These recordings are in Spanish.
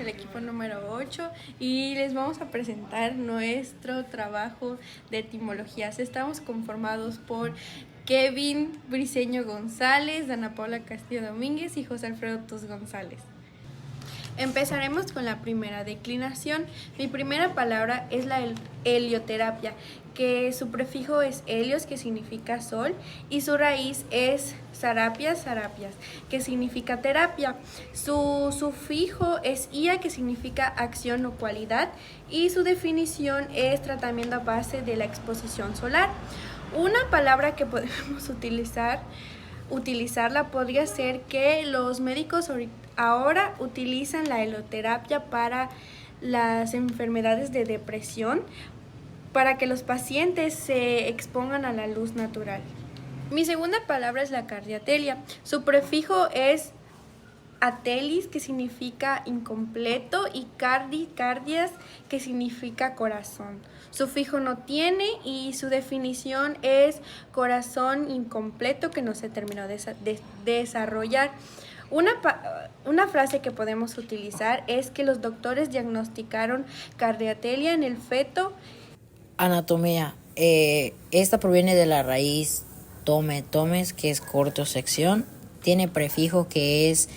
el equipo número 8 y les vamos a presentar nuestro trabajo de etimologías. Estamos conformados por Kevin Briceño González, Dana Paula Castillo Domínguez y José Alfredo Tus González. Empezaremos con la primera declinación. Mi primera palabra es la helioterapia, que su prefijo es helios, que significa sol, y su raíz es sarapias, que significa terapia. Su sufijo es ia, que significa acción o cualidad, y su definición es tratamiento a base de la exposición solar. Una palabra que podemos utilizarla podría ser que los médicos ahora utilizan la helioterapia para las enfermedades de depresión, para que los pacientes se expongan a la luz natural. Mi segunda palabra es la cardiatelia. Su prefijo es atelis, que significa incompleto, y cardias, que significa corazón. Su fijo no tiene y su definición es corazón incompleto que no se terminó de desarrollar. Una frase que podemos utilizar es que los doctores diagnosticaron cardiatelia en el feto. Anatomía. Esta proviene de la raíz tomes, que es corte o sección. Tiene prefijo que es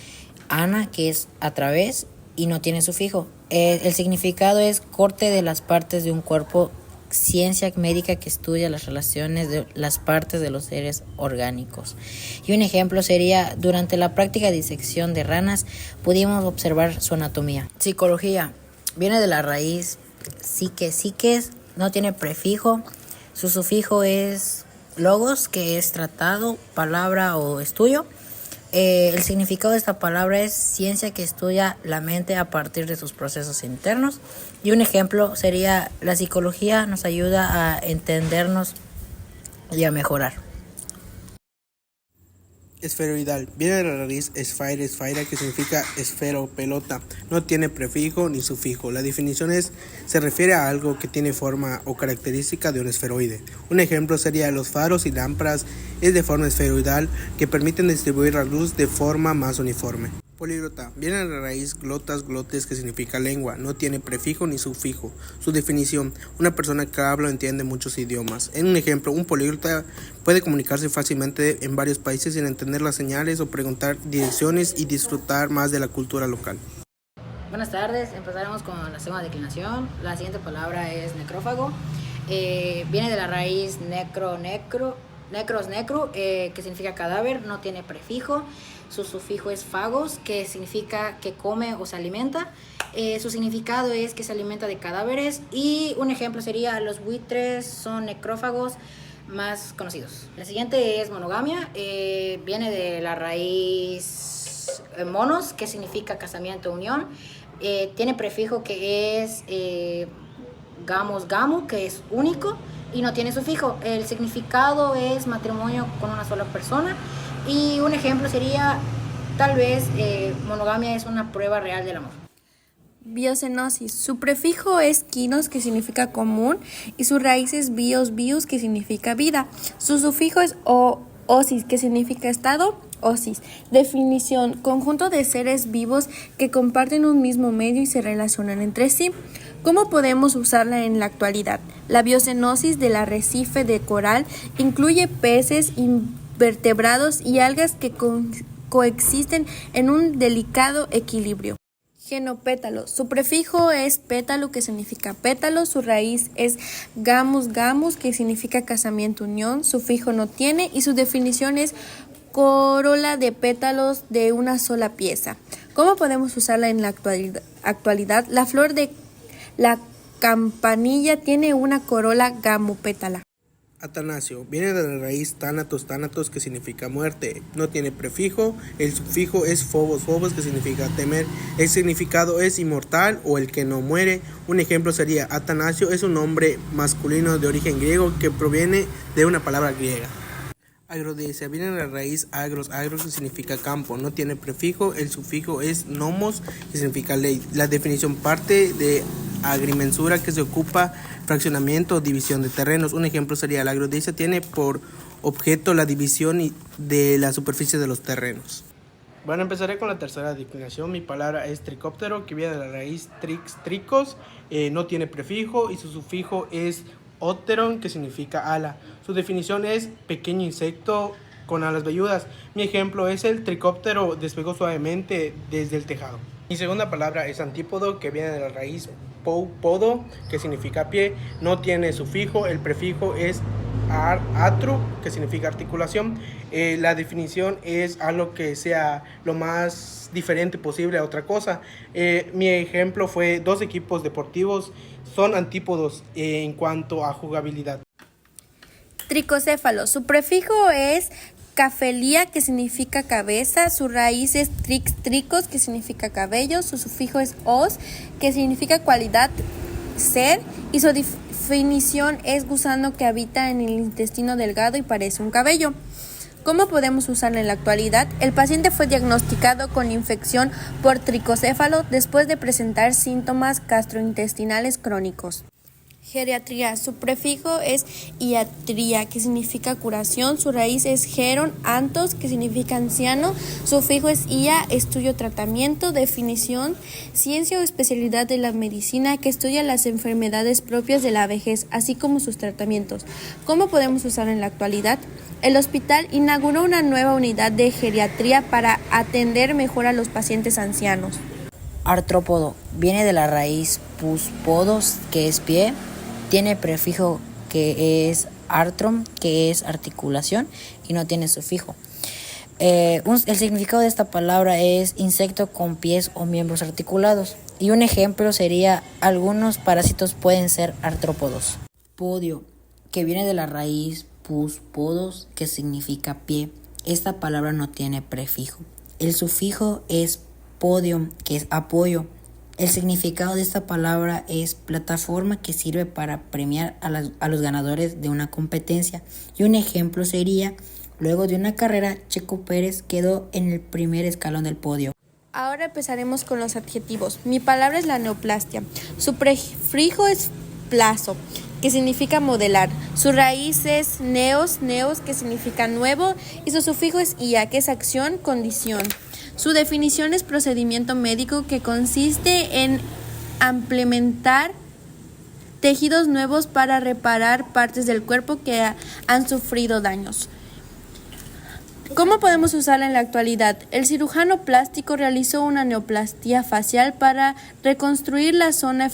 ana, que es a través, y no tiene sufijo. El significado es corte de las partes de un cuerpo, ciencia médica que estudia las relaciones de las partes de los seres orgánicos. Y un ejemplo sería, durante la práctica de disección de ranas, pudimos observar su anatomía. Psicología. Viene de la raíz psiques, no tiene prefijo. Su sufijo es logos, que es tratado, palabra o estudio. El significado de esta palabra es ciencia que estudia la mente a partir de sus procesos internos. Y un ejemplo sería, la psicología nos ayuda a entendernos y a mejorar. Esferoidal. Viene de la raíz esfaira, que significa esfero, pelota. No tiene prefijo ni sufijo. La definición se refiere a algo que tiene forma o característica de un esferoide. Un ejemplo sería, los faros y lámparas es de forma esferoidal, que permiten distribuir la luz de forma más uniforme. Políglota. Viene de la raíz glotes, que significa lengua. No tiene prefijo ni sufijo. Su definición: una persona que habla o entiende muchos idiomas. En un ejemplo, un políglota puede comunicarse fácilmente en varios países sin entender las señales o preguntar direcciones y disfrutar más de la cultura local. Buenas tardes, empezaremos con la segunda declinación. La siguiente palabra es necrófago. Viene de la raíz necro, que significa cadáver, no tiene prefijo. Su sufijo es fagos, que significa que come o se alimenta. Su significado es que se alimenta de cadáveres. Y un ejemplo sería, los buitres son necrófagos más conocidos. La siguiente es monogamia. Viene de la raíz monos, que significa casamiento, unión. Tiene prefijo que es gamu, que es único, y no tiene sufijo. El significado es matrimonio con una sola persona. Y un ejemplo sería, tal vez, monogamia es una prueba real del amor. Biocenosis. Su prefijo es quinos, que significa común, y su raíz es bios, que significa vida. Su sufijo es osis, que significa estado, osis. Definición: conjunto de seres vivos que comparten un mismo medio y se relacionan entre sí. ¿Cómo podemos usarla en la actualidad? La biocenosis del arrecife de coral incluye peces, invertebrados y algas que coexisten en un delicado equilibrio. Genopétalo. Su prefijo es pétalo, que significa pétalo. Su raíz es gamus, que significa casamiento, unión. Sufijo no tiene y su definición es corola de pétalos de una sola pieza. ¿Cómo podemos usarla en la actualidad? La flor de la campanilla tiene una corola gamopétala. Atanasio. Viene de la raíz thanatos, que significa muerte. No tiene prefijo. El sufijo es phobos, que significa temer. El significado es inmortal o el que no muere. Un ejemplo sería, Atanasio es un nombre masculino de origen griego que proviene de una palabra griega. Agrodecia. Viene de la raíz agros, que significa campo. No tiene prefijo. El sufijo es nomos, que significa ley. La definición parte de agrimensura, que se ocupa fraccionamiento o división de terrenos. Un ejemplo sería, la agrodecia tiene por objeto la división de la superficie de los terrenos. Bueno, empezaré con la tercera declinación. Mi palabra es tricóptero, que viene de la raíz tricos, no tiene prefijo y su sufijo es ópteron, que significa ala. Su definición es pequeño insecto con alas velludas. Mi ejemplo es el tricóptero despegó suavemente desde el tejado. Mi segunda palabra es antípodo, que viene de la raíz podo, que significa pie, no tiene sufijo, el prefijo es atru, que significa articulación. La definición es algo que sea lo más diferente posible a otra cosa. Mi ejemplo fue dos equipos deportivos son antípodos en cuanto a jugabilidad. Tricocéfalo. Su prefijo es cafelía, que significa cabeza. Su raíz es tricos, que significa cabello. Su sufijo es os, que significa cualidad, ser. Y su definición es gusano que habita en el intestino delgado y parece un cabello. ¿Cómo podemos usarla en la actualidad? El paciente fue diagnosticado con infección por tricocéfalo después de presentar síntomas gastrointestinales crónicos. Geriatría. Su prefijo es iatría, que significa curación. Su raíz es geron, antos, que significa anciano. Su sufijo es ia, estudio, tratamiento. Definición: ciencia o especialidad de la medicina que estudia las enfermedades propias de la vejez, así como sus tratamientos. ¿Cómo podemos usarla en la actualidad? El hospital inauguró una nueva unidad de geriatría para atender mejor a los pacientes ancianos. Artrópodo viene de la raíz podos, que es pie, tiene prefijo que es artrom, que es articulación, y no tiene sufijo. El significado de esta palabra es insecto con pies o miembros articulados, y un ejemplo sería: algunos parásitos pueden ser artrópodos. Podio, que viene de la raíz podos, que significa pie. Esta palabra no tiene prefijo. El sufijo es podium, que es apoyo. El significado de esta palabra es plataforma que sirve para premiar a los ganadores de una competencia. Y un ejemplo sería: luego de una carrera, Checo Pérez quedó en el primer escalón del podio. Ahora empezaremos con los adjetivos. Mi palabra es la neoplastia. Su prefijo es plazo, que significa modelar. Su raíz es neos, que significa nuevo, y su sufijo es ia, que es acción, condición. Su definición es procedimiento médico que consiste en implementar tejidos nuevos para reparar partes del cuerpo que han sufrido daños. ¿Cómo podemos usarla en la actualidad? El cirujano plástico realizó una neoplastia facial para reconstruir la zona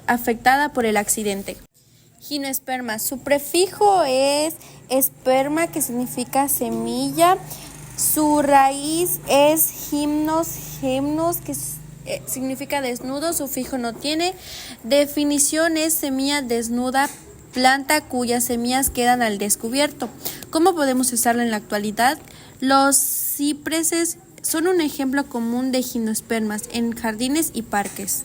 afectada por el accidente. Gimnosperma. Su prefijo es esperma, que significa semilla. Su raíz es gimnos, que significa desnudo. Su sufijo no tiene. Definición es semilla desnuda, planta cuyas semillas quedan al descubierto. ¿Cómo podemos usarla en la actualidad? Los cipreses son un ejemplo común de gimnospermas en jardines y parques.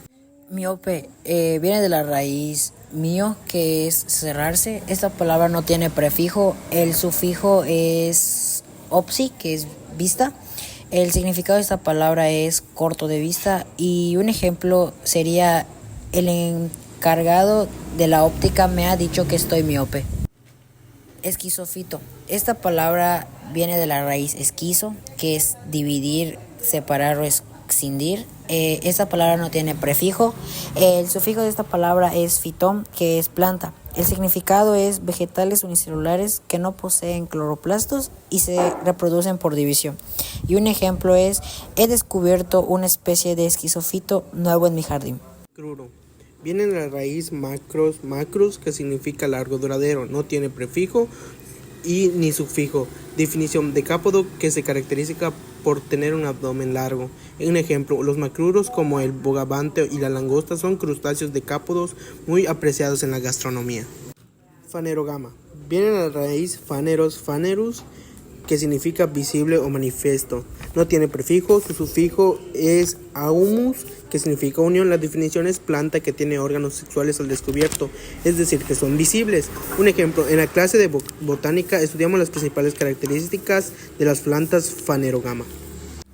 Miope viene de la raíz mio, que es cerrarse. Esta palabra no tiene prefijo. El sufijo es opsi, que es vista. El significado de esta palabra es corto de vista, y un ejemplo sería: el encargado de la óptica me ha dicho que estoy miope. Esquizofito. Esta palabra viene de la raíz esquizo, que es dividir, separar o escindir. Esta palabra no tiene prefijo. El sufijo de esta palabra es fitón, que es planta. El significado es vegetales unicelulares que no poseen cloroplastos y se reproducen por división. Y un ejemplo es: he descubierto una especie de esquizofito nuevo en mi jardín. Cruro. Viene de la raíz macrus, que significa largo, duradero, no tiene prefijo y ni sufijo. Definición: decápodo, que se caracteriza por tener un abdomen largo. Un ejemplo: los macruros como el bogavante y la langosta son crustáceos decápodos muy apreciados en la gastronomía. Fanerogama. Viene de la raíz fanerus, que significa visible o manifiesto. No tiene prefijo. Su sufijo es aumus, que significa unión. La definición es planta que tiene órganos sexuales al descubierto, es decir, que son visibles. Un ejemplo: en la clase de botánica estudiamos las principales características de las plantas Fanerogama.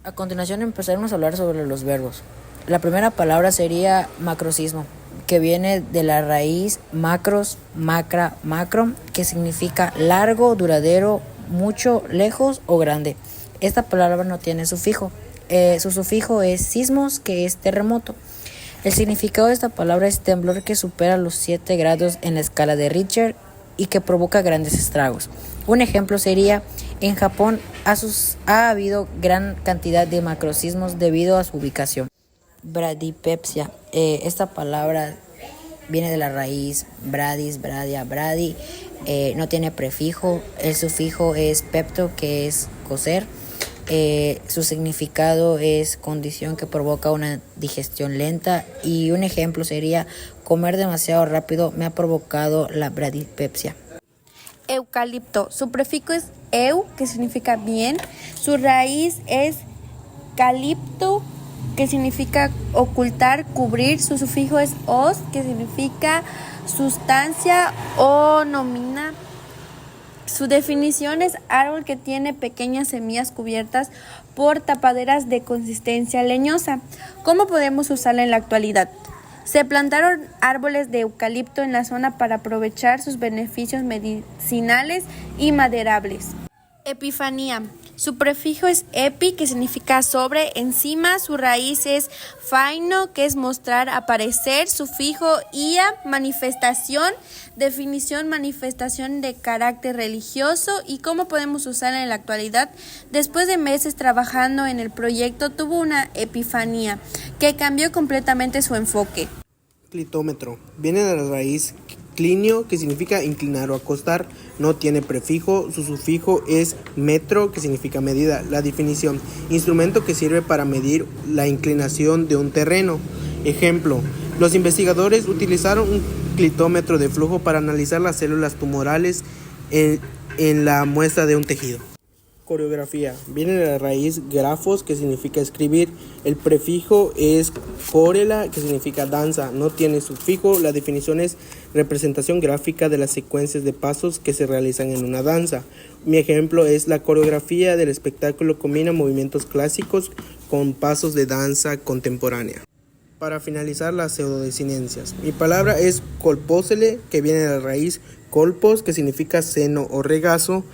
A continuación empezaremos a hablar sobre los verbos. La primera palabra sería macrosismo, que viene de la raíz macros, macro, que significa largo, duradero, mucho, lejos o grande. Esta palabra no tiene sufijo. Su sufijo es sismos, que es terremoto. El significado de esta palabra es temblor que supera los 7 grados en la escala de Richter y que provoca grandes estragos. Un ejemplo sería, en Japón ha habido gran cantidad de macrosismos debido a su ubicación. Bradipepsia. Esta palabra viene de la raíz bradis, bradia, bradi. No tiene prefijo. El sufijo es pepto, que es cocer. Su significado es condición que provoca una digestión lenta, y un ejemplo sería comer demasiado rápido me ha provocado la bradipepsia. Eucalipto. Su prefijo es eu, que significa bien. Su raíz es calipto, que significa ocultar, cubrir. Su sufijo es os, que significa sustancia o nómina. Su definición es árbol que tiene pequeñas semillas cubiertas por tapaderas de consistencia leñosa. ¿Cómo podemos usarla en la actualidad? Se plantaron árboles de eucalipto en la zona para aprovechar sus beneficios medicinales y maderables. Epifanía. Su prefijo es epi, que significa sobre, encima. Su raíz es faino, que es mostrar, aparecer. Sufijo ia, manifestación. Definición, manifestación de carácter religioso. ¿Y cómo podemos usarla en la actualidad? Después de meses trabajando en el proyecto, tuvo una epifanía que cambió completamente su enfoque. Clitómetro. Viene de la raíz clinio, que significa inclinar o acostar. No tiene prefijo. Su sufijo es metro, que significa medida. La definición: instrumento que sirve para medir la inclinación de un terreno. Ejemplo: los investigadores utilizaron un clitómetro de flujo para analizar las células tumorales en la muestra de un tejido. Coreografía. Viene de la raíz grafos, que significa escribir. El prefijo es corela, que significa danza. No tiene sufijo. La definición es representación gráfica de las secuencias de pasos que se realizan en una danza. Mi ejemplo es: la coreografía del espectáculo combina movimientos clásicos con pasos de danza contemporánea. Para finalizar, las pseudodesinencias. Mi palabra es colpósele, que viene de la raíz colpos, que significa seno o regazo.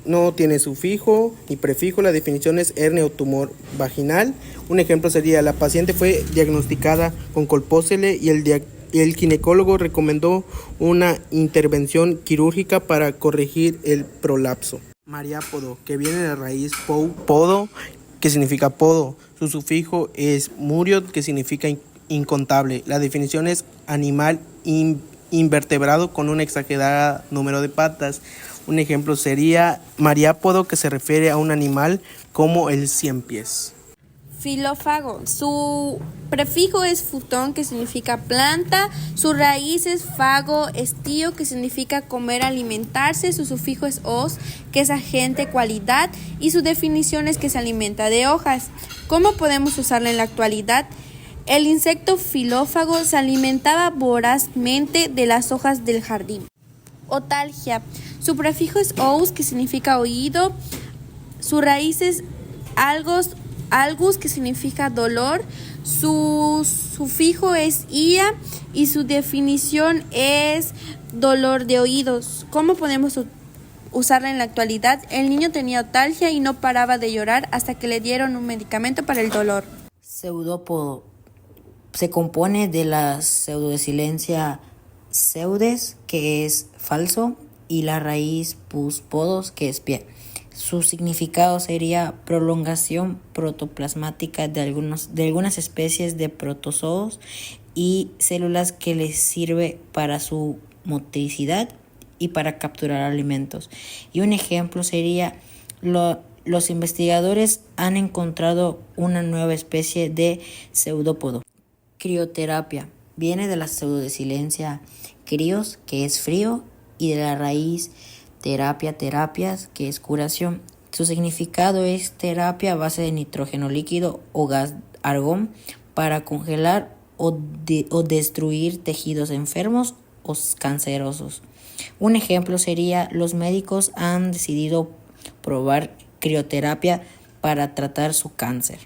No tiene sufijo ni prefijo. La definición es hernia o tumor vaginal. Un ejemplo sería: la paciente fue diagnosticada con colpósele y el ginecólogo recomendó una intervención quirúrgica para corregir el prolapso. Mariápodo, que viene de la raíz podo, que significa podo. Su sufijo es murio, que significa incontable. La definición es animal invertebrado con un exagerado número de patas. Un ejemplo sería mariápodo, que se refiere a un animal como el 100 pies. Filófago. Su prefijo es futón, que significa planta. Su raíz es fago, estío, que significa comer, alimentarse. Su sufijo es os, que es agente, cualidad. Y su definición es que se alimenta de hojas. ¿Cómo podemos usarla en la actualidad? El insecto filófago se alimentaba vorazmente de las hojas del jardín. Otalgia. Su prefijo es ous, que significa oído. Su raíz es algus, que significa dolor. Su sufijo es ia y su definición es dolor de oídos. ¿Cómo podemos usarla en la actualidad? El niño tenía otalgia y no paraba de llorar hasta que le dieron un medicamento para el dolor. Pseudópodo. Se compone de la pseudodesilencia pseudes, que es falso, y la raíz podos, que es pie. Su significado sería prolongación protoplasmática de algunas especies de protozoos y células que les sirve para su motricidad y para capturar alimentos. Y un ejemplo sería: los investigadores han encontrado una nueva especie de pseudópodo. Crioterapia. Viene de la pseudodesilencia crios, que es frío, y de la raíz terapias, que es curación. Su significado es terapia a base de nitrógeno líquido o gas argón para congelar o destruir tejidos enfermos o cancerosos. Un ejemplo sería: los médicos han decidido probar crioterapia para tratar su cáncer.